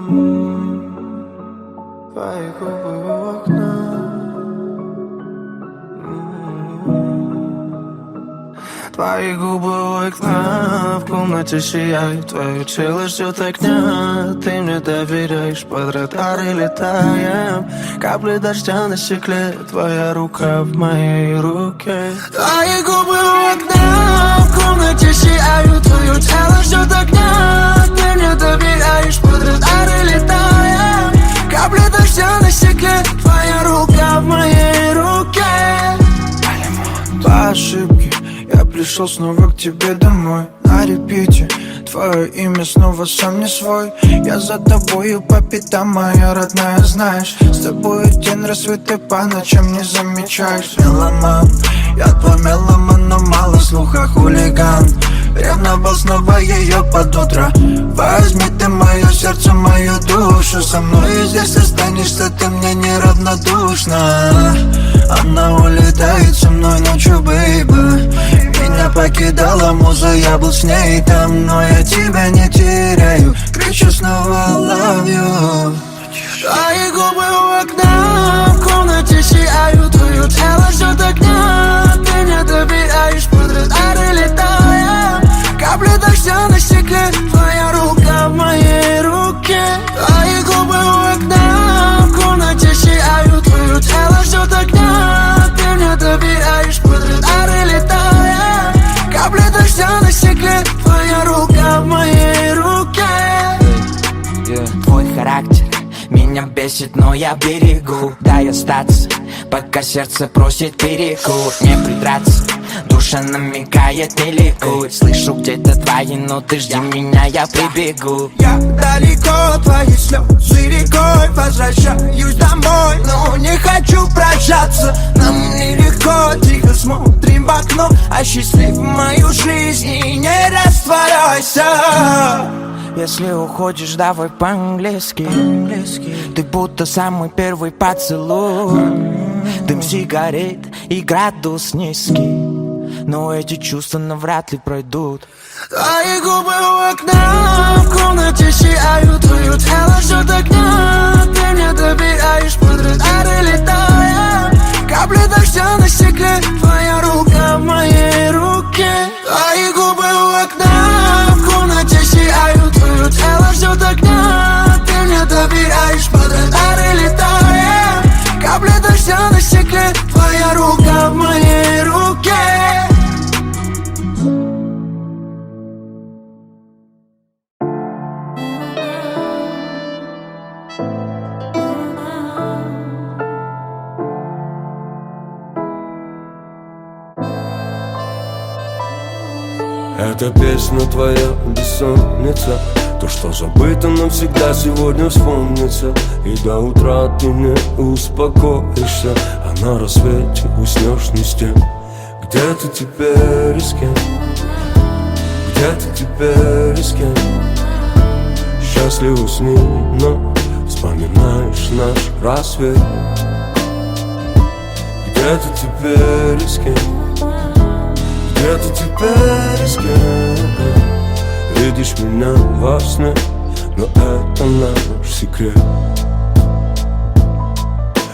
Твои губы у окна. Твои губы у окна, в комнате сияют, твое тело ждет огня. Ты мне доверяешь, под радары летаем. Капли дождя на стекле, твоя рука в моей руке. Твои губы у окна, в комнате сияют, твое тело ждет огня. Ты мне доверяешь, под радары летаем. Капли дождя на стекле, твоя рука в моей руке. По ошибке я пришел снова к тебе домой. На репите твое имя снова сам не свой. Я за тобою по пятам, моя родная, знаешь. С тобой день рассвет, ты по ночам не замечаешь. Меломан, я твой меломан, но мало слуха, хулиган. Ревновал снова ее под утро. Возьми ты мое сердце, мою душу. Со мной и здесь останешься, ты мне неравнодушна. Она улетает со мной ночью, бейби. Меня покидала муза, я был с ней там. Но я тебя не теряю, кричу снова love you. Твои губы у окна, в комнате сияют, твое тело ждет огня. Ты мне доверяешь, под радары летаем. Капли дождя на стекле, твоя рука в моей руке. Твои губы у окна, в комнате сияют, твое тело ждет огня. Ты мне доверяешь, под радары летаем. Капли дождя на стекле, твоя рука в моей руке. Твой характер меня бесит, но я берегу. Дай остаться, пока сердце просит перекур. Не придраться, душа намекает, не ликует. Слышу где-то твои ноты, жди меня, я прибегу. Я далеко, твои слезы рекой. Возвращаюсь домой, но не хочу прощаться. Нам нелегко, тихо смотрим в окно. Осчастливь мою жизнь и не растворяйся. Если уходишь, давай по-английски. Ты будто самый первый поцелуй. Дым сигарет и градус низкий, но эти чувства навряд ли пройдут. Твои губы у окна, в комнате сияют, твое тело ждет огня. Ты мне доверяешь, под радары летаем. Капли дождя на стекле, твоя рука в моей руке. Твои губы у окна, в комнате сияют, твое тело ждет огня. Ты мне доверяешь, под радары летаем. Капли дождя на стекле, твоя рука в моей руке. Эта песня твоя бессонница, то, что забыто навсегда, сегодня вспомнится. И до утра ты не успокоишься, а на рассвете уснешь не с тем. Где ты теперь и с кем? Где ты теперь и с кем? Счастливо с ним, но вспоминаешь наш рассвет. Где ты теперь и с кем? Где ты теперь и с кем? Видишь меня во сне, но это наш секрет.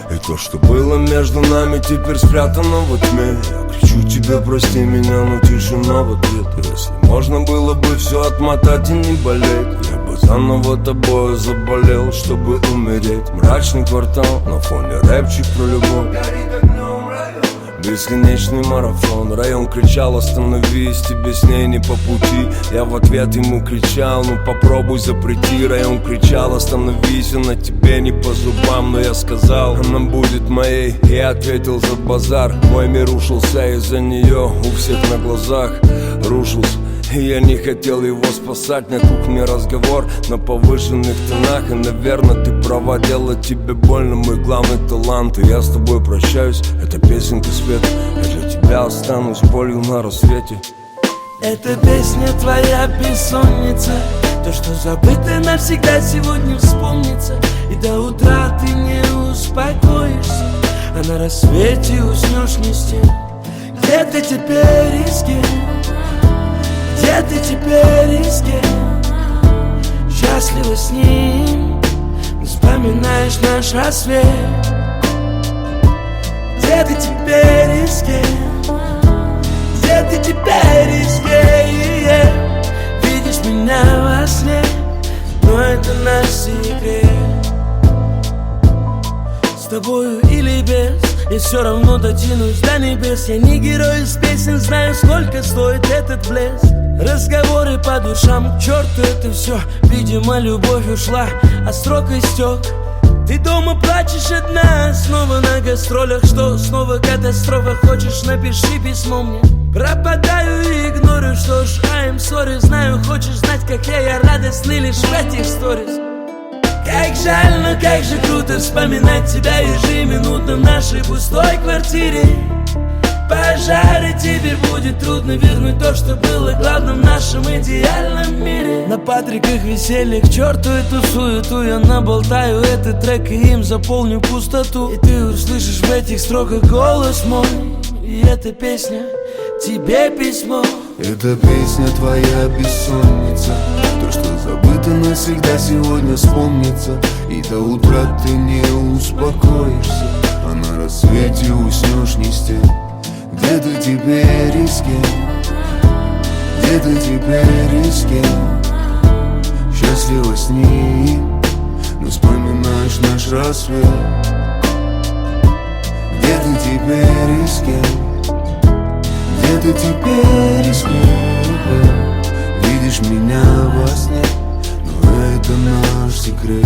И то, что было между нами, теперь спрятано во тьме. Я кричу тебе, прости меня, но тишина в ответ. Если можно было бы все отмотать и не болеть, я бы заново тобой заболел, чтобы умереть. Мрачный квартал, на фоне рэпчик про любовь. Бесконечный марафон. Район кричал: остановись, тебе с ней не по пути. Я в ответ ему кричал: ну попробуй запрети. Район кричал: остановись, она тебе не по зубам. Но я сказал: она будет моей. Я ответил за базар. Мой мир рушился из-за нее, у всех на глазах рушился. И я не хотел его спасать. На кухне разговор на повышенных тонах. И, наверное, ты права, делать тебе больно мой главный талант. И я с тобой прощаюсь, это песенка свет. Я для тебя останусь болью на рассвете. Эта песня твоя бессонница, то, что забыто навсегда, сегодня вспомнится. И до утра ты не успокоишься, а на рассвете уснешь не с тем. Где ты теперь и с кем? Где ты теперь и с кем? Счастлива с ним, вспоминаешь наш рассвет. Где ты теперь и с кем? Где ты теперь и с кем? Видишь меня во сне, но это наш секрет. С тобою или без, я все равно дотянусь до небес. Я не герой из песен, знаю, сколько стоит этот блеск. Разговоры по душам, к черту это все. Видимо, любовь ушла, а срок истек. Ты дома плачешь одна, снова на гастролях. Что, снова катастрофа? Хочешь, напиши письмо мне. Пропадаю и игнорю, что ж, I'm sorry. Знаю, хочешь знать, как я радостный лишь в этих сторис. Как жаль, но как же круто вспоминать тебя ежеминутно в нашей пустой квартире. Пожары, теперь будет трудно вернуть то, что было главным в нашем идеальном мире. На Патриках веселье, к черту эту суету. Я наболтаю этот трек и им заполню пустоту. И ты услышишь в этих строках голос мой. И эта песня тебе письмо. Эта песня твоя бессонница. То, что забыто навсегда, сегодня вспомнится. И до утра ты не успокоишься, а на рассвете уснешь не с тем. Где ты теперь и с кем? Где ты теперь и с кем? Счастлива с ним, но вспоминаешь наш рассвет. Где ты теперь и с кем? Где ты теперь и с кем? Видишь меня во сне, но это наш секрет.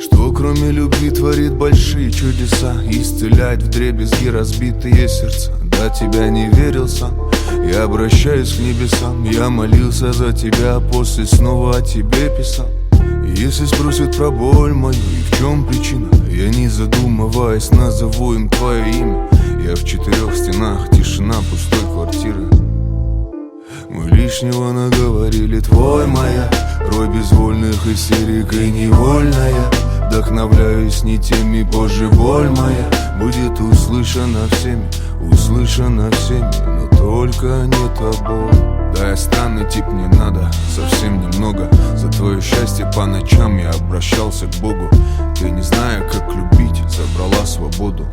Что кроме любви творит большие чудеса, исцеляет вдребезги разбитые сердца. До тебя не верил сам, я обращаюсь к небесам. Я молился за тебя, а после снова о тебе писал. Если спросят про боль мою и в чем причина, я не задумываясь назову им твое имя. Я в 4 стенах, тишина пустой квартиры. Мы лишнего наговорили, твой моя рой безвольных истерик и невольная. Вдохновляюсь не теми, позже боль моя будет услышана всеми, но только не тобой. Да, я странный тип, мне надо совсем немного. За твое счастье по ночам я обращался к Богу. Ты, не зная, как любить, забрала свободу.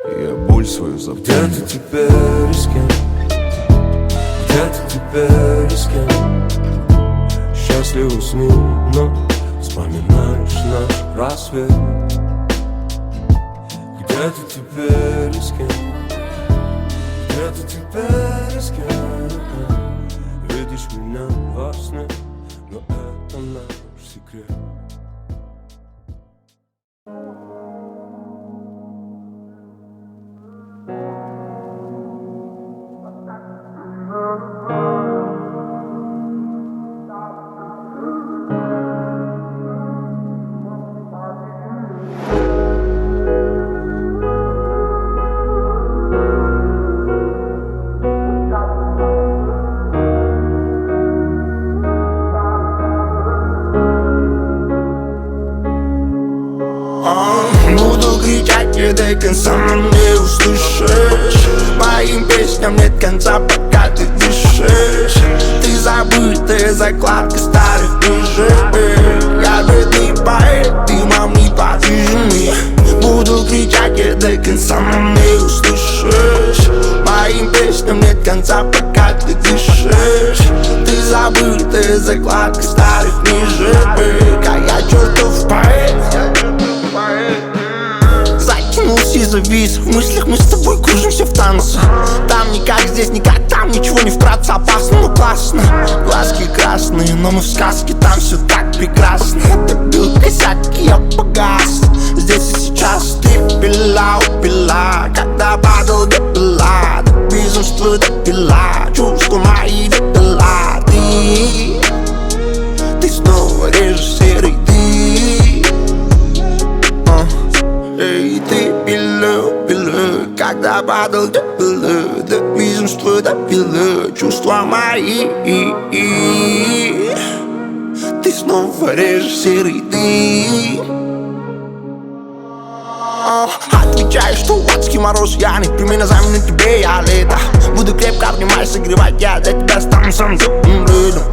И я боль свою запомнил. Где ты теперь и с кем? Где ты теперь и с кем? Счастлив уснул, но вспоминаешь наш рассвет. Где ты теперь и с кем? Где ты теперь и с кем? Видишь меня во сне, но это наш секрет. До конца не услышишь. Моим песням нет конца, пока ты дышишь. Ты забытая закладка старых книжек. Я бедный поэт, ты, мам, не подвижный. Буду кричать, и до конца не услышишь. Моим песням нет конца, пока ты дышишь. Ты забытая закладка старых книжек. А я чертов поэт. Затянулся и завис. В мыслях мы с тобой кружимся в танце. Там никак, здесь никак, там ничего не вкратце. Опасно, но классно. Глазки красные, но мы в сказке. Там все так прекрасно. Ты бил косяк, и я погас. Здесь и сейчас ты пила, когда падал допила. До безумства допила. Чувства мои допила. Ты снова режешь серый дым. Эй, ты пила, когда падал допила. До безумства допила. Чувства мои. Ты снова режешь серый дым. Отвечаю, что адский мороз, я не примерно заменю тебе, я лето. Буду крепко обнимать, согревать, я для тебя стану самым теплым летом.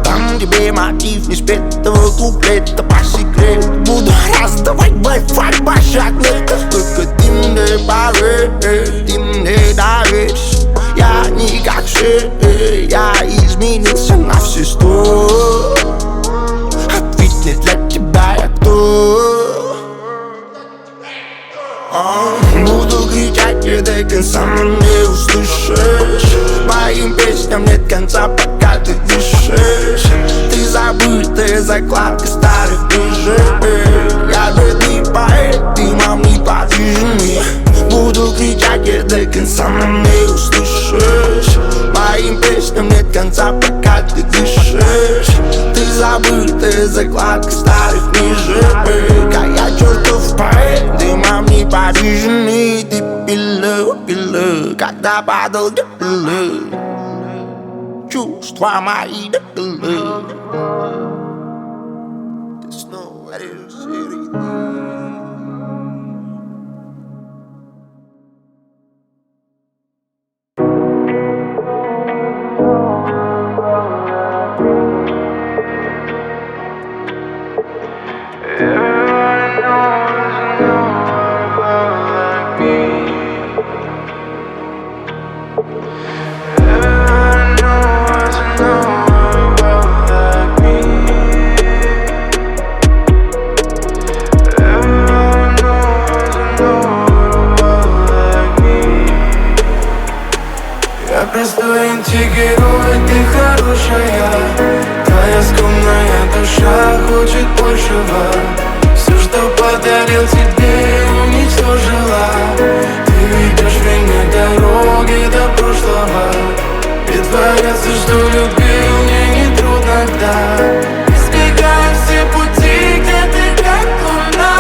Там дам тебе мотив неспетого куплета по секрету. Буду раздавать Wi-Fi по шаглету. Только ты мне поверь, ты мне доверишь. Я не как все, я изменился на все 100. Ответь мне, для тебя я кто? Буду кричать и до конца не услышишь. Моим песням нет конца, пока ты дышишь. Ты забытая закладка старых книжек. Я бедный поэт, ты мам неподвижный. Буду кричать и до конца не услышишь. Моим песням нет конца, пока ты дышишь. Ты забытая закладка старых книжек. А я чертов поэт, ты мам неподвижный. Ты пила, когда падал пила. Чувства мои пила. Ты снова решил. Простой антигерой, ты хорошая. Твоя скромная душа хочет большего. Все, что подарил тебе, уничтожила. Ты ведешь меня дороги до прошлого. Притворяться, что любил, мне не трудно, да. Избегая все пути, где ты как луна.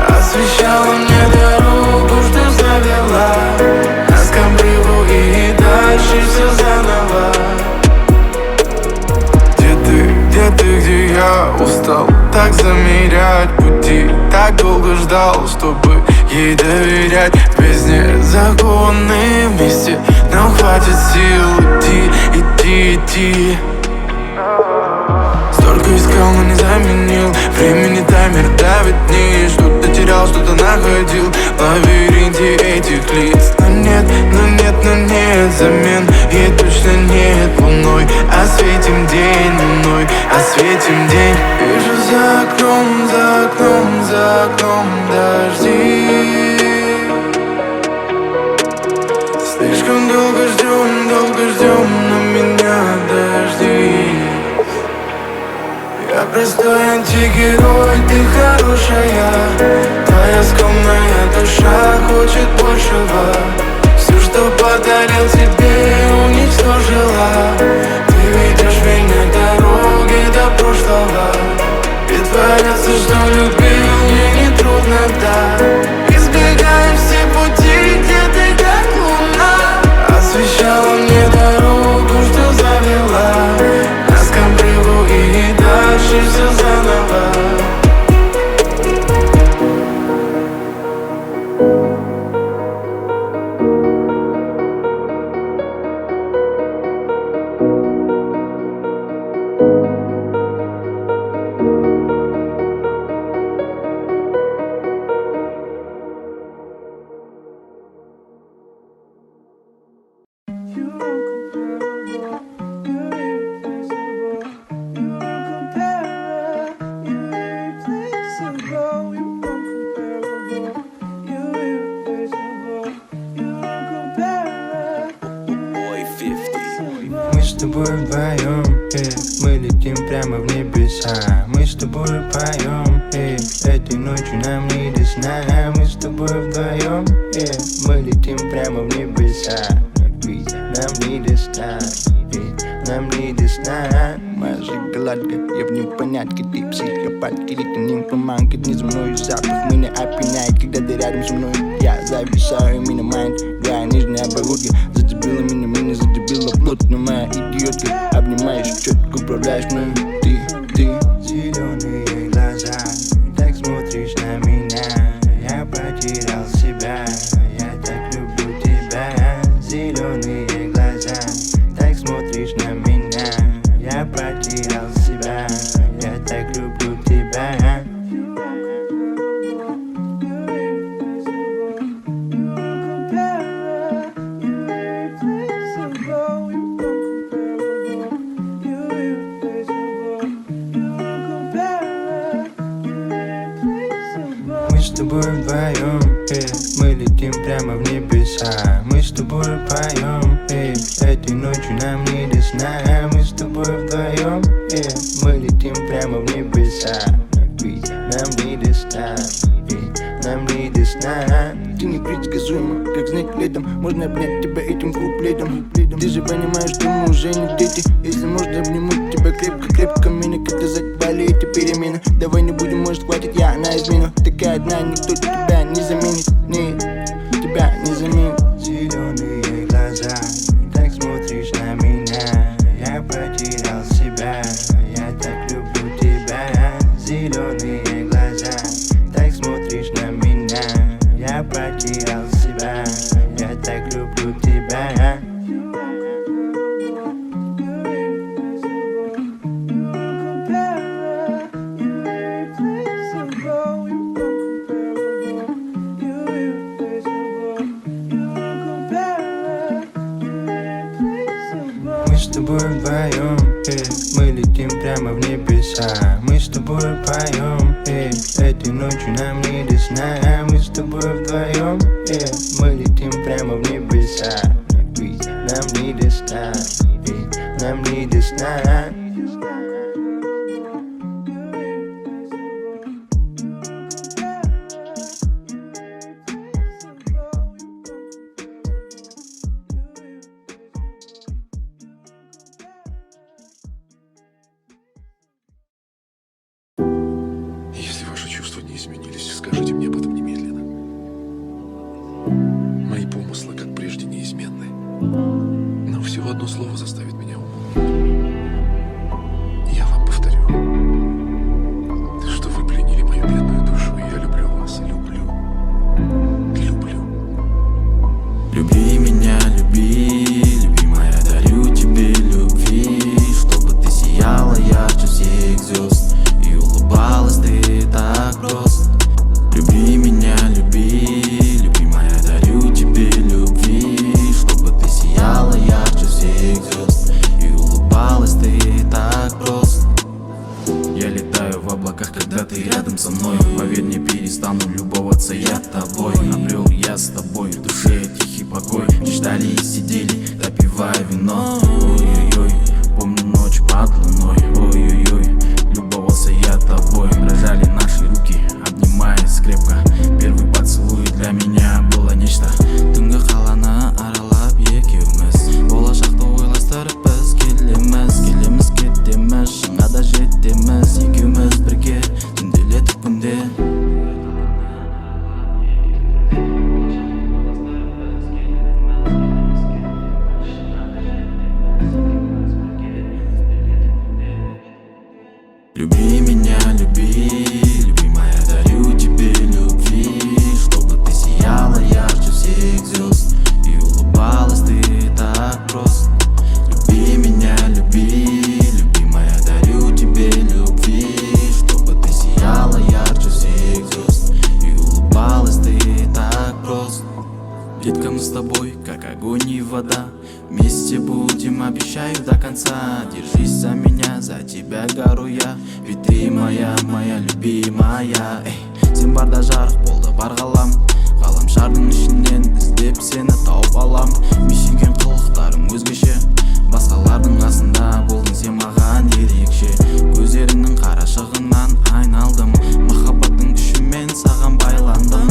Освещала мне дорогу, что завела нас к обрыву и дальше все заново. Где я устал так замерять пути. Так долго ждал, чтобы ей доверять. В бездне законы вместе нам хватит сил идти. Столько искал, но не заменил. Времени таймер давит вниз. Что-то терял, что-то находил в лабиринте этих лиц. Но нет замен. И точно нет луной. Осветим день луной, осветим день. Вижу за окном дожди. Слишком долго ждем, но меня дожди. Я простой антигерой, ты хорошая. Твоя скромная душа хочет большего. Все, что подарил тебе, уничтожила. Ты ведешь меня дороги до прошлого. Притворяться, что любил, мне не трудно, да. Избегаем все пути, где ты как луна. Освещала мне дорогу, что завела нас к обрыву и дальше все заново. Мы с тобой вдвоем, мы летим прямо в небеса. Мы с тобой поем, этой ночью нам не до сна. Мы с тобой вдвоем, мы летим прямо в небеса. Ведь нам не до сна, нам не до сна. Моя шоколадка, я в непонятке. Ты психопатка, или ты нимфоманка. Неземной запах меня опьяняет, когда ты рядом со мной. Я зависаю, меня майнд, я нежные оборудки. Зацепила меня зацепила плотно. Моя идиотка, обнимаешь, четко управляешь мной. Ты зеленые глаза, так смотришь на меня. Я потерял себя, я так люблю тебя. Зеленые глаза, так смотришь на меня. Я потерял себя. тобой вдвоем, мы летим прямо в небеса. Мы с тобой поем, этой ночью нам не до сна. Мы с тобой вдвоем, мы летим прямо в небеса. Нам не до сна, нам не до сна. Ты непредсказуема, как знак летом. Можно обнять тебя этим куплетом. Ты же понимаешь, что мы уже не дети. Если можно, обниму тебя крепко-крепко. Меня как-то задевали эти перемены. Давай не будем, может хватит, я на измену. Такая одна, никто тебя не заменит. Нет, тебя не заменит. Зеленые глаза, так смотришь на меня. Я потерял себя, я так люблю тебя. Зеленые глаза, так смотришь на меня. Я потерял себя, я так люблю тебя. Мы с тобой вдвоем, мы летим прямо в небеса. Мы с тобой поем, этой ночью нам не до сна. Мы с тобой вдвоем, мы летим прямо в небеса. Нам не до сна, нам не до сна. Если ваши чувства не изменились, скажите мне об этом немедленно. Мои помыслы, как прежде, неизменны. Но всего одно слово заставит меня умолкнуть. Я вам повторю, что вы пленили мою бедную душу, и я люблю вас, люблю. Люби меня, люби, любимая, дарю тебе любви, чтобы ты сияла ярче всех звезд и улыбалась ты так просто. Люби меня, люби, любимая, дарю тебе любви, чтобы ты сияла ярче всех звезд и улыбалась ты так просто. Я летаю в облаках, когда ты рядом со мной. Поверь, не перестану любоваться я тобой. Обрел я с тобой в душе тихий покой. Ждали и сидели, допивая вино. Ой-ой-ой, помню ночь под луной. Ой-ой-ой, любовался я тобой. Дрожали наши руки, обнимаясь крепко. Первый поцелуй для меня было нечто. Түнгі қаланы аралап екеуміз, болашақты ойластырып біз келеміз кетеміз, шыңға да жетеміз. Екеуміз бірге түнделетіп күнде. Люби меня, люби, любимая, дарю тебе любви, чтобы ты сияла ярче всех звезд и улыбалась ты так просто. Люби меня, люби, любимая, дарю тебе любви, чтобы ты сияла ярче всех звезд и улыбалась ты так просто. Детка, мы с тобой, как огонь и вода, вместе будем, обещаю, до конца. Держись за меня, за тебя гору я, ведь ты моя, моя любимая. Сен барда жарық болды бар ғалам, ғаламшардың ішінен іздеп сені тауып алам. Мүйсүйген қылықтарың өзгеше, басқалардың қасында болдың сен маған ерекше. Көздеріңнің қарашығынан айналдым, махаббаттың күшімен саған байландым,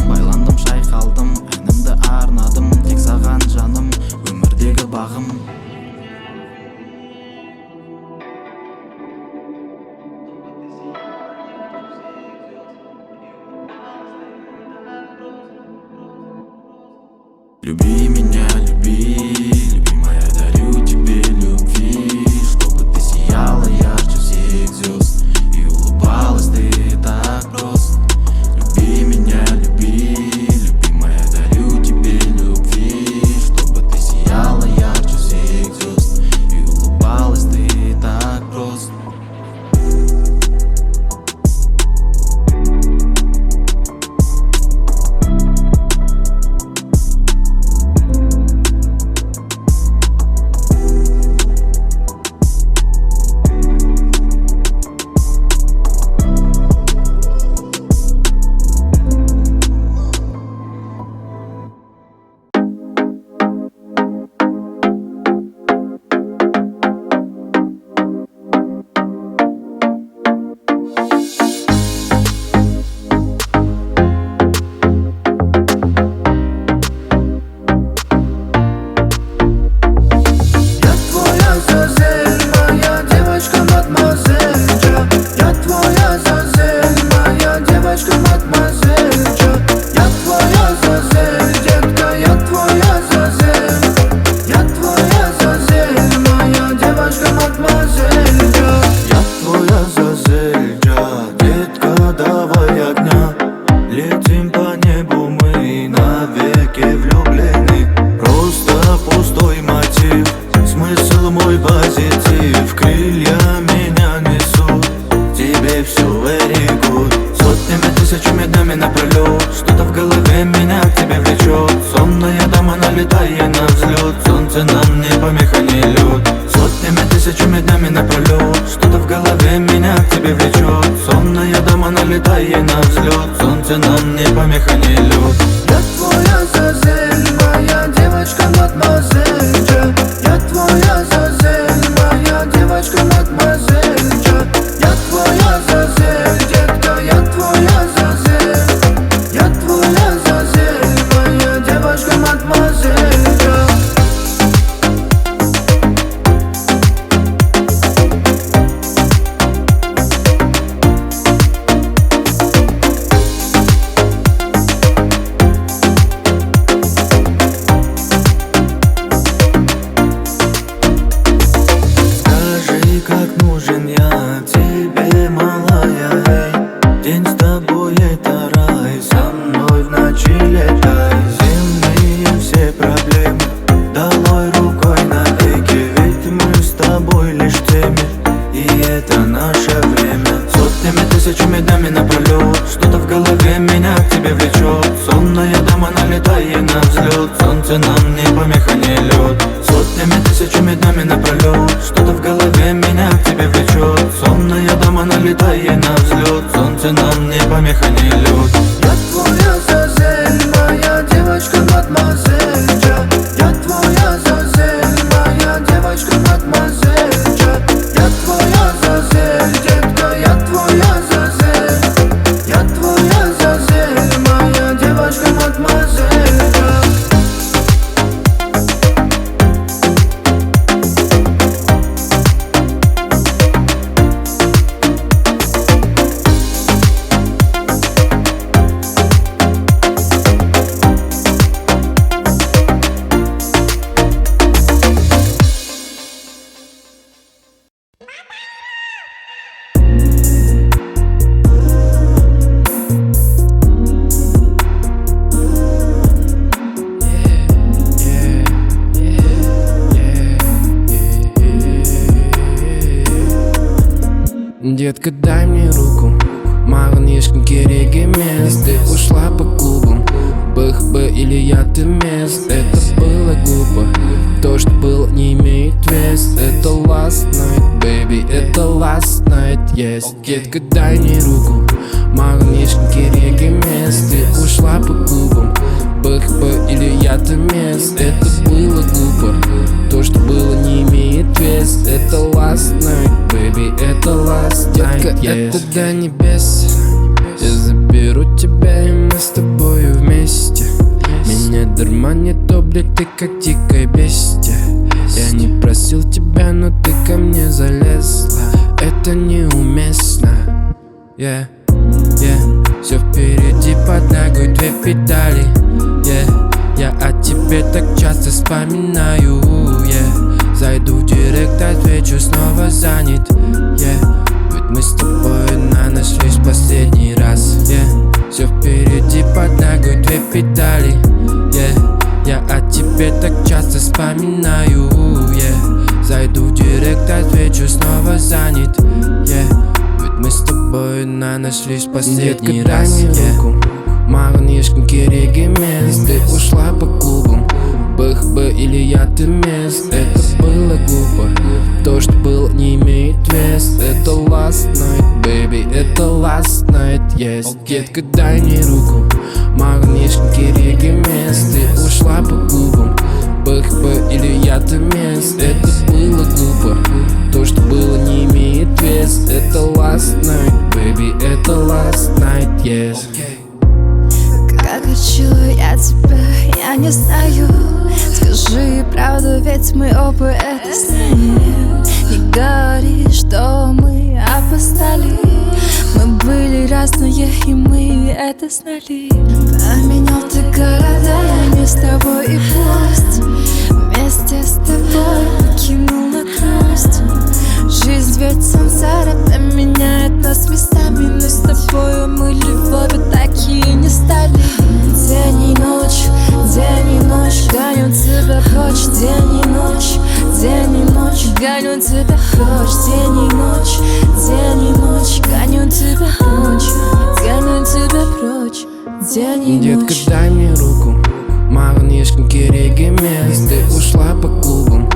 шайқалдым, әнімді арнадым тек саған жаным, өмірдегі бағым. Люби меня, люби, любимая, дарю тебе любви, чтобы ты сияла ярче всех звезд и улыбалась ты так просто. Люби меня, люби, любимая, дарю тебе любви, чтобы ты сияла ярче всех звезд и улыбалась ты так просто. мадемуазель Джо. Я твой Азазель Джо, детка, давай огня. Летим по небу мы, навеки влюблены. Просто пустой мотив, смысл мой позитив. Крылья меня несут, тебе все very good. Сотнями тысячами днями напролет, что-то в голове меня к тебе влечет. Сонная дама, налетай на взлет, солнце нам не помеха, не лед. Сотнями тысячами днями напролет, что-то в голове меня к тебе влечет. Сонная дама, налетай на взлет, солнце нам не помеха, не лед. Я твой Азазель, моя девочка мадемуазель Джо. Я твой Азазель, моя девочка мадемуазель Джо. Я твой Азазель, детка, я твой Азазель. Я твой Азазель, моя девочка мадемуазель Джо. Скажи, как нужен я тебе, малая, эй. День с тобой это рай, со мной в ночи летай. Земные все проблемы долой рукой навеки, ведь мы с тобой лишь теми, и это наше время. Сотнями тысячами днями напролет, что-то в голове меня к тебе влечет. Сонная дама, налетай на взлет, солнце нам не помеха, не лед. Сотнями тысячами днями напролет, что-то в голове меня к тебе влечет. Сонная дама, налетай на взлет, солнце нам не помеха, не лед. Я твой Азазель, моя девочка мадемуазель Джо. Я твой Азазель, моя девочка мадемуазель Джо. Я твой Азазель, детка, я твой Азазель. Я твой Азазель, моя девочка мадемуазель Джо. Детка, дай мне руку, мағын керек емес. Ты ушла по клубам, БХБ или я ты мест. Это было глупо, то, что было, не имеет вес. Это last night, baby, это last night, yes. Детка, дай мне руку, мағын керек емес. Ты ушла по клубам, БХБ или я ты мест. Это было глупо, то, что было, не имеет вес. Это last night, baby, это last night, yes. Это до небес, я заберу тебя, и мы с тобою вместе. Меня дурманит облик, ты как дикое бестия. Я не просил тебя, но ты ко мне залезла. Это неуместно, yeah, yeah. Все впереди под ногой, две педали, yeah. Я о тебе так часто вспоминаю, yeah. Зайду в директ, отвечу, снова занят, yeah. Ведь мы с тобой нашлись в последний раз, yeah. Все впереди под ногой, две педали, yeah. Я о тебе так часто вспоминаю, yeah. Зайду в директ, отвечу, снова занят, yeah. Ведь мы с тобой нашлись в последний раз, yeah. Маған ешкім керек емес. Ты ушла по клубам, БХБ или я ты мест. Это было глупо, то, что было, не имеет вес. Это last night, baby, это last night, yes. Детка, дай мне руку, маған ешкім керек емес. Ты ушла по клубам, БХБ или я ты мест. Это было глупо, то, что было, не имеет вес. Это last night, baby, это last night, yes. Как хочу я тебя, я не знаю. Скажи правду, ведь мы оба это знаем. Не говори, что мы опоздали. Мы были разные, и мы это знали. Поменял ты города, я не с тобой, и пусть вместе с тобой покинул на грусть. царапа меняет нас местами, но с тобою мы любовью такие не стали. День и ночь, гоню тебя прочь. День и ночь, гоню тебя прочь. День и ночь, гоню тебя прочь. Гоню тебя прочь. День и ночь. Детка, дай мне руку, маған ешкім керек емес. Ты ушла по клубам,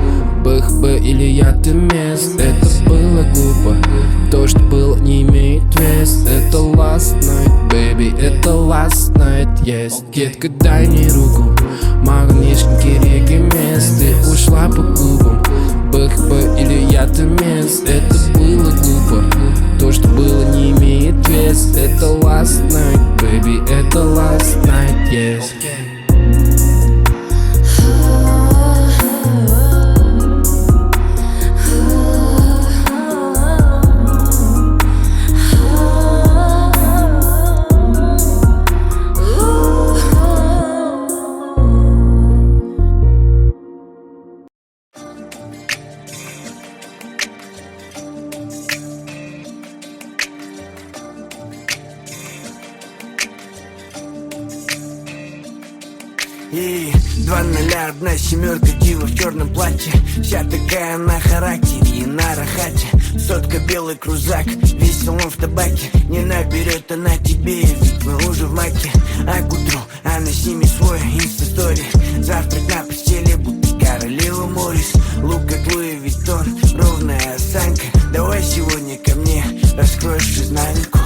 БХБ или яд мест. Это было глупо, то, что было, не имеет вес. Это last night, baby, это last night, yes. Детка, дай мне руку, маған ешкім керек емес. Ты ушла по клубам, БХБ или яд мест. Это было глупо, то, что было, не имеет вес. Это last night, baby, это last night, yes. И 2-0, 1 семерка, дива в черном платье. Вся такая на характере и на рахате. Сотка, белый крузак, весел он в табаке. Не наберет она тебе, ведь мы уже в маке. А к утру она снимет свой инста-стори. Завтрак на постели, будто королева Моррис. Лук как Луи Виттон, ровная осанка. Давай сегодня ко мне, раскроешь изнанку.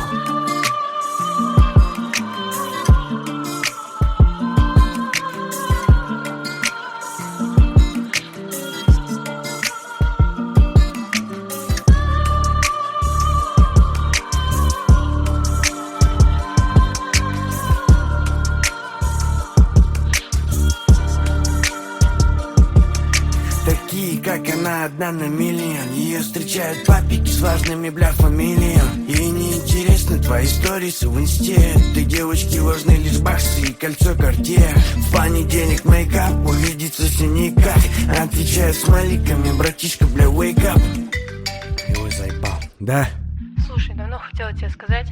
Как она одна на миллион. Ее встречают папики с важными бля фамилиями. Ей не интересны твои сторисы в инсте. Ты девочки важны лишь баксы и кольцо Cartier. В понедельник мейкап, увидеться все никак. Отвечает смайликами, братишка, бля, wake up. Его заебал, да? Слушай, давно хотела тебе сказать.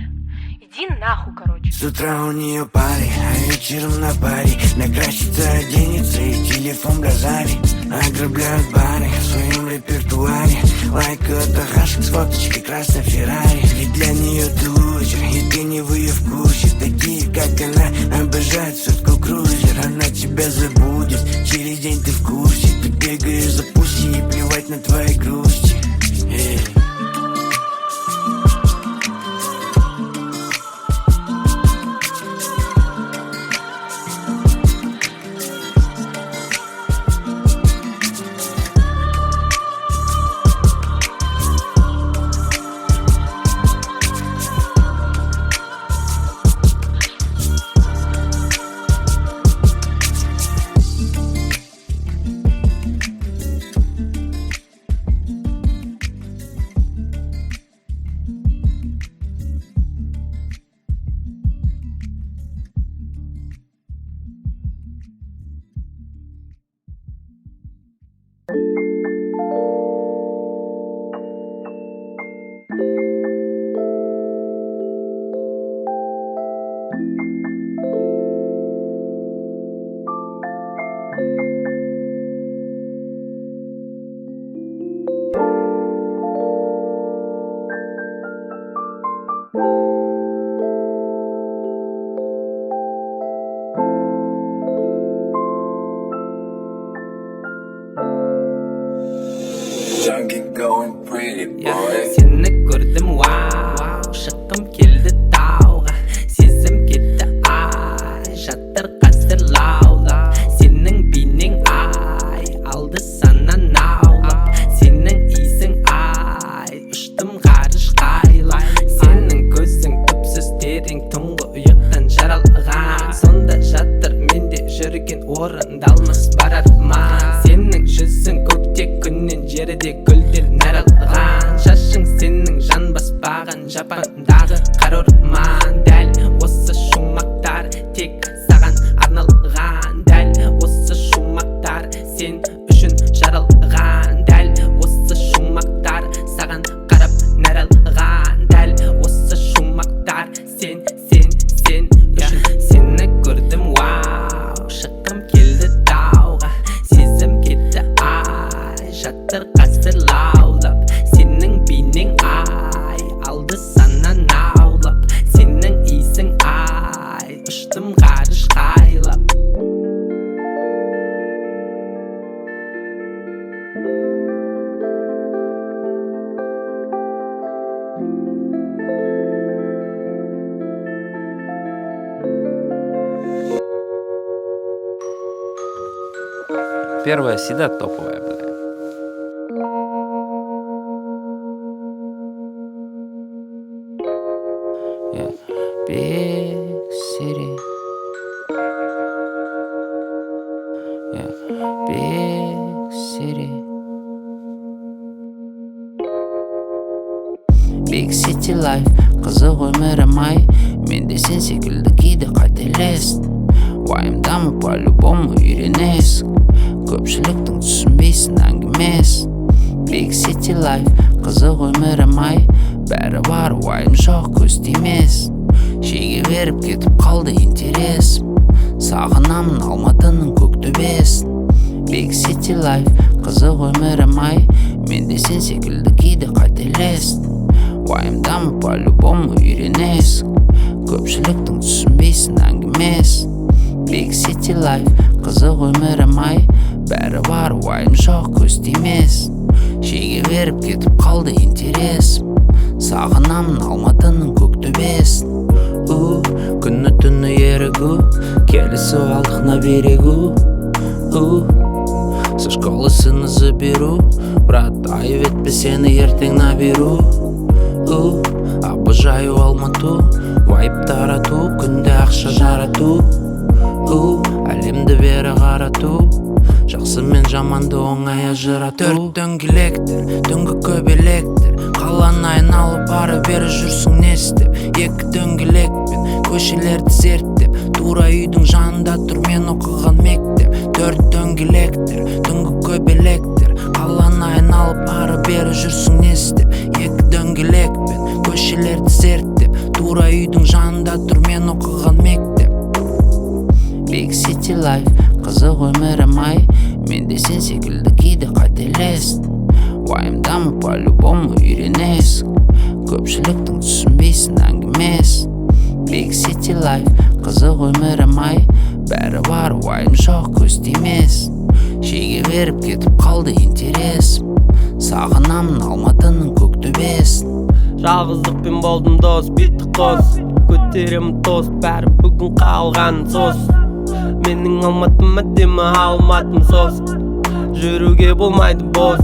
Иди нахуй, короче. С утра у нее пари, а вечером на паре. Накрасится, оденется и телефон бразари. Ограбляют бары в своем репертуаре. Лайкают ахашек с фоточкой красной Феррари. Ведь для нее ты лузер, и ты не в ее вкусе. Такие, как она, обожают сотку крузер. Она тебя забудет, через день ты в курсе. Ты бегаешь за пуси и плевать на твои грусти. Эй. Seni gördüm wow, şıkkım geldi dağğa. Sezim gitti ay, жатыр қазір лаулап. Senin beynin ay, aldı sana наулап. Senin исің ay, ұштым ғарыш қайлап. Senin көзің түпсіз терең, түнгі ұйықтан жаралған. Сонда жатыр менде жүрген орындалмас бар арман. Senin жүзің көкте күннен жерде гүлдер нәралған. Шашың сен Первая всегда топовая, бля. Yeah. Big city. Yeah. Big city. Big city life. Қызық өмірім ай. Мен де сен секілді кейде қателестім. Уайымдамы по-любому үйренесің. Көпшіліктің түсінбейсің әңгімесін. Big city life. Қызық өмірім ай. Бәрі бар, уайым жоқ, көз тимесін. Шеге беріп кетіп қалды интересім. Сағынамын Алматының көк төбесін. Big city life. Қызық өмірім ай. Мен де сен секілді кейде қателестім. Уайымдамы по-любому үйренесің. Көпшіліктің түсінбейсің әңгімесін. Big city life. Қызық өмірім ай. Бәрі бар, уайым жоқ, көз тимесін. Шеге беріп кетіп қалды интересім. Сағынамын Алматының көк төбесін. Күні түні ерігу, келісіп алдық на берегу. Со школы сыны заберу, брат, айып етпе сені ертең наберу. Обожаю Алмату, вайп тарату, күнде ақша жарату. Әлемді бері қарату, жақсы мен жаманды оңай ажырату. Төрт дөңгелектер, түнгі көбелектер, қаланы айналып ары бері жүрсің не істеп. Екі дөңгелекпен көшелерді зерттеп, тура үйдің жанында тұр мен оқыған мектеп. Төрт дөңгелектер, түнгі көбелектер, қаланы айналып ары бері жүрсің не істеп. Екі дөңгелекпен көшелерді зерттеп, тура үйдің жанында тұр мен оқыған мектеп. Big city life. Қызық өмірім ай. Мен де сен секілді кейде қателестім. Уайымдамы по-любому үйренесің. Көпшіліктің түсінбейсің әңгімесін. Big city life. Қызық өмірім ай. Бәрі бар, уайым жоқ, көз тимесін. Шеге беріп кетіп қалды интересім. Сағынамын Алматының көк төбесін. Жалғыздықпен болдым дос, беттік қос. Көтеремін тост, бәрі бүгін қалған сос. Менің Алматым әдемі, Алматым сос. Жүруге болмайды бос.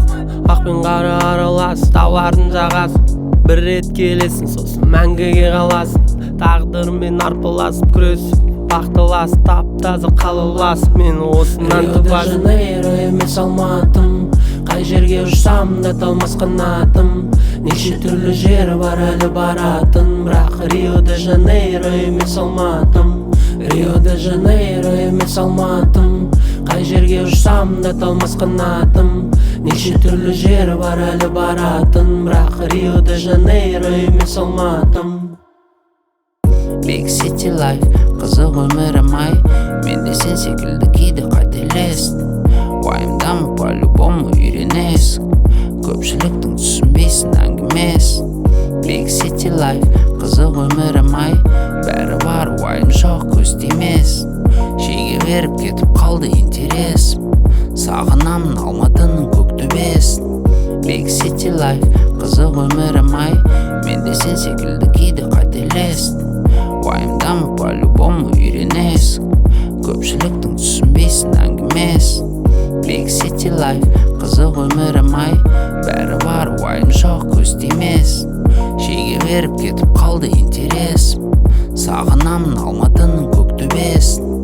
Ақ пен қара аралас, таулардың жағасы. Бір рет келесің, сосын мәңгіге қаласың. Тағдырмен арпаласып күресіп, бақталасып, тап-таза қалаласып. Мені осынан тұбады. Рио-де-Жанейро емес Алматым. Қай жерге ұшсам да талмас қанатым. Неше түрлі жері бар әлі баратын. Бірақ Рио-де-Жанейро емес Алматым. Рио-де-Жанейро емес Алматым. Қай жерге ұшсам да талмас қанатым. Неше түрлі жері бар әлі баратын. Бірақ Рио-де-Жанейро емес Алматым. Big city life. Қызық өмірім ай. Мен де сен секілді кейде қателестім. Уайымдамы по-любому үйренесің. Көпшіліктің түсінбейсің әңгімесін. Big city life. Қызық өмірім ай. Бәрі бар, уайым жоқ, көз тимесін. Шеге беріп кетіп қалды интересім. Сағынамын Алматының көк төбесін. Big city life. Қызық өмірім ай. Мен де сен секілді кейде қателестім. Уайымдамы по-любому үйренесің. Көпшіліктің түсінбейсің әңгімесін. Big city life. Қызық өмірім ай. Бәрі бар, уайым жоқ, көз тимесін. Шеге беріп кетіп қалды интересім. Сағынамын Алматының көк төбесін.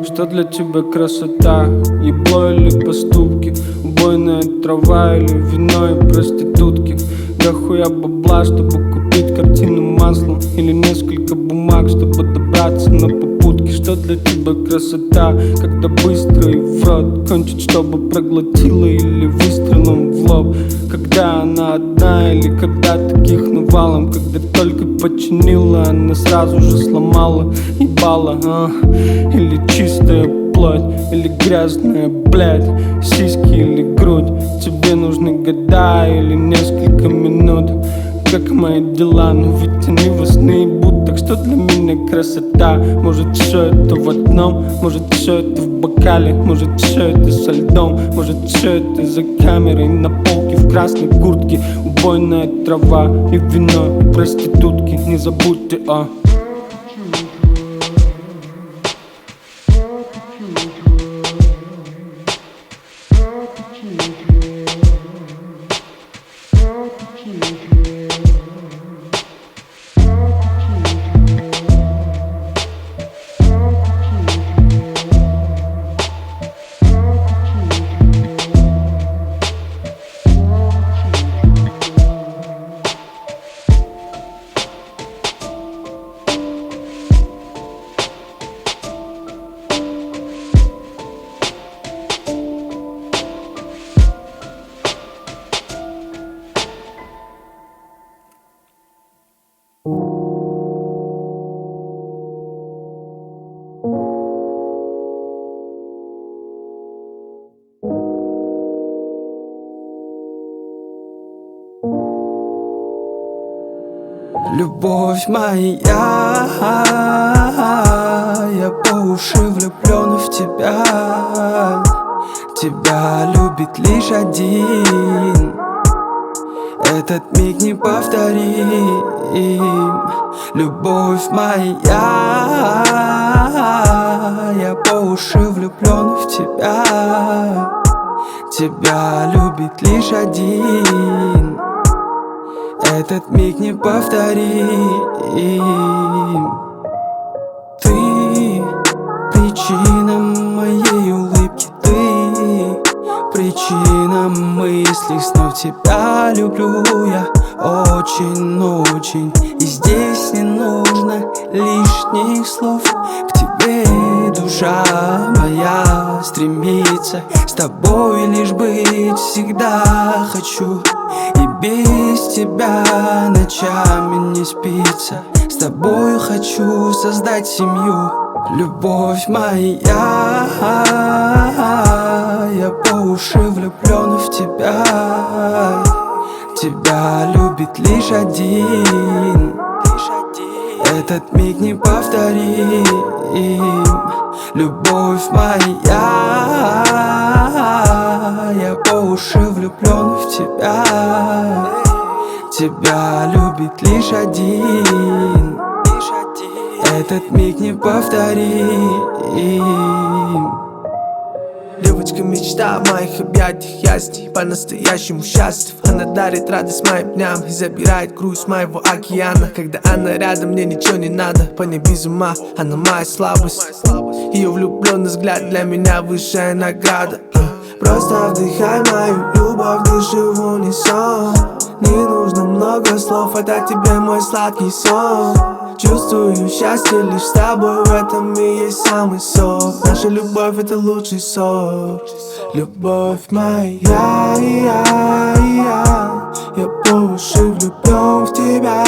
Что для тебя красота? Ебло или поступки? Убойная трава или вино и проститутки? Дохуя бабла, чтобы купить картину маслом. Или несколько бумаг, чтобы добраться на попутки. Что для тебя красота? Когда быстро и в рот кончить, чтобы проглотила. Или выстрелом в слов. Когда она одна или когда таких навалом. Когда только починила, она сразу же сломала. Ебала, или чистая плоть, или грязная, блядь, сиськи или грудь. Тебе нужны года или несколько минут. Как мои дела, но ведь они вас наебут. Так что для меня красота? Может все это в одном, может все это в бокале, может все это со льдом, может все это за камерой на полке в красной куртке. Убойная трава и вино, и проститутки. Не забудьте о... Любовь моя, я по уши влюблен в тебя. Тебя любит лишь один, этот миг неповторим. Любовь моя, я по уши влюблен в тебя. Тебя любит лишь один, этот миг неповторим. Ты причина моей улыбки, ты причина мыслей снов. Тебя люблю я очень-очень, и здесь не нужно лишних слов. К тебе душа моя стремится, с тобой лишь быть всегда хочу. И без тебя ночами не спится, с тобой хочу создать семью. Любовь моя, я по уши влюблен в тебя. Тебя любит лишь один, этот миг неповторим. Любовь моя, я по уши влюблен в тебя. Тебя любит лишь один, этот миг неповторим. Девочка мечта в моих объятиях, я с ней по-настоящему счастлив. Она дарит радость моим дням и забирает груз моего океана. Когда она рядом, мне ничего не надо, по ней без ума, она моя слабость. Ее влюбленный взгляд для меня высшая награда. Просто вдыхай мою любовь, дыши в унисон. Не нужно много слов, это тебе мой сладкий сон. Чувствую счастье лишь с тобой, в этом и есть самый сок. Наша любовь — это лучший сок. Любовь моя, я по уши влюблен в тебя.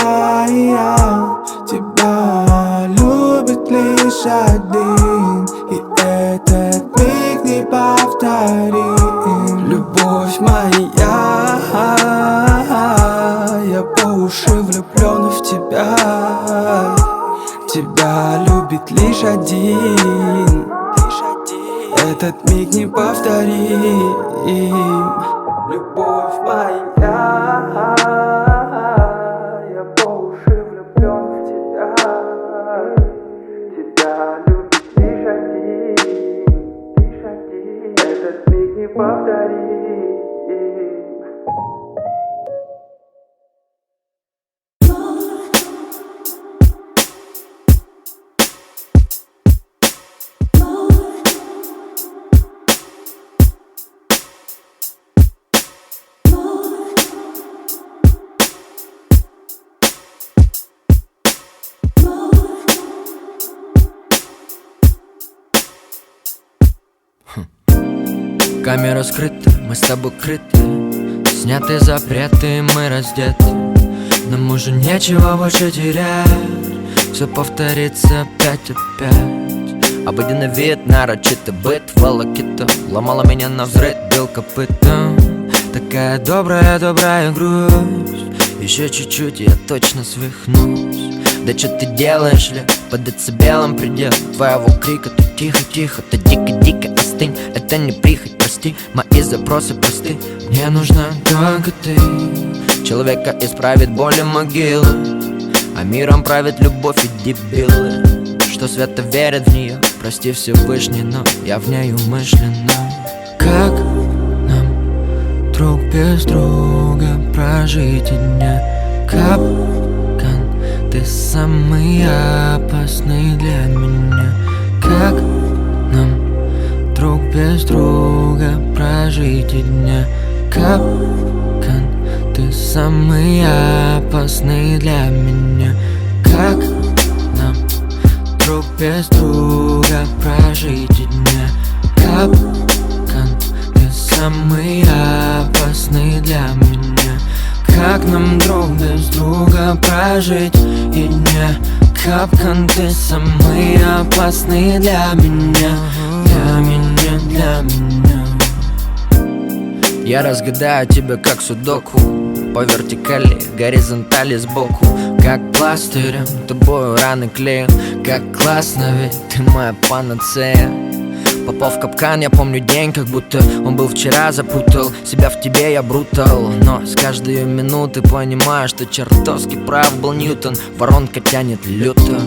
Тебя любит лишь один, и этот миг неповторим. Любовь моя, я по уши влюблен в тебя. Тебя любит лишь один, этот миг неповторим. Любовь моя, я по уши влюблен в тебя. Тебя любит лишь один, этот миг неповторим. Камера скрыта, мы с тобой крыты. Сняты запреты, мы раздеты, нам уже нечего больше терять. Все повторится опять. Обыденный вид, нарочитый быт, волокита ломала меня навзрыд, бил копытом. Такая добрая грусть. Еще чуть-чуть, я точно свихнусь. Да что ты делаешь, ли? Под децибелом предел твоего крика. Ты тихо, ты дико остынь. Это не прихоть, прости, мои запросы просты. Мне нужна только ты. Человека исправит боль и могилы, а миром правит любовь и дебилы, что свято верят в нее. Прости Всевышний, но я в ней умышленно. Как нам друг без друга прожить и дня? Капкан, ты самый опасный для меня. Как нам друг без друга прожить и дня? Капкан, ты самый опасный для меня. Как нам друг без друга прожить и дня? Капкан, ты самый опасный для меня. Как нам друг без друга прожить и дня? Капкан, ты самый опасный для меня. Для меня. Я разгадаю тебя как судоку, по вертикали, горизонтали сбоку. Как пластырем тобою раны клею. Как классно, ведь ты моя панацея. Попал в капкан, я помню день, как будто он был вчера. Запутал себя в тебе, я брутал. Но с каждой минуты понимаю, что чертовски прав был Ньютон. Воронка тянет люто.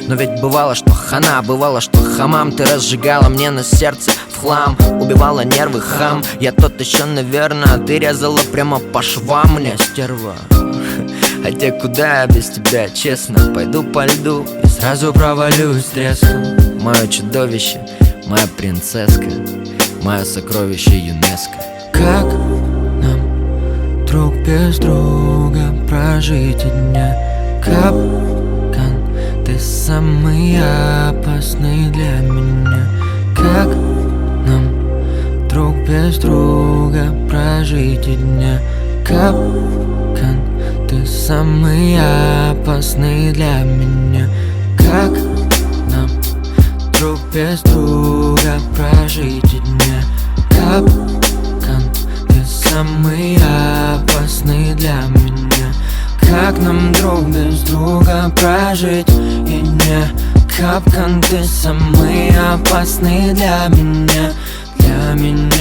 Но ведь бывало, что хана, бывало, что хамам. Ты разжигала мне на сердце в хлам, убивала нервы, хам. Я тот еще, наверное, ты резала прямо по швам мне, стерва. Хотя куда я без тебя, честно? Пойду по льду и сразу провалюсь с треском. Мое чудовище, моя принцесска, мое сокровище ЮНЕСКО. Как нам друг без друга прожить и дня? Капкан, ты самый опасный для меня. Как нам друг без друга прожить и дня? Капкан, ты самый опасный для меня. Как нам друг без друга прожить и дня? Капкан, ты самый опасный для меня. Как нам друг без друга прожить и дня? Капкан, ты самый опасный для меня. Для меня.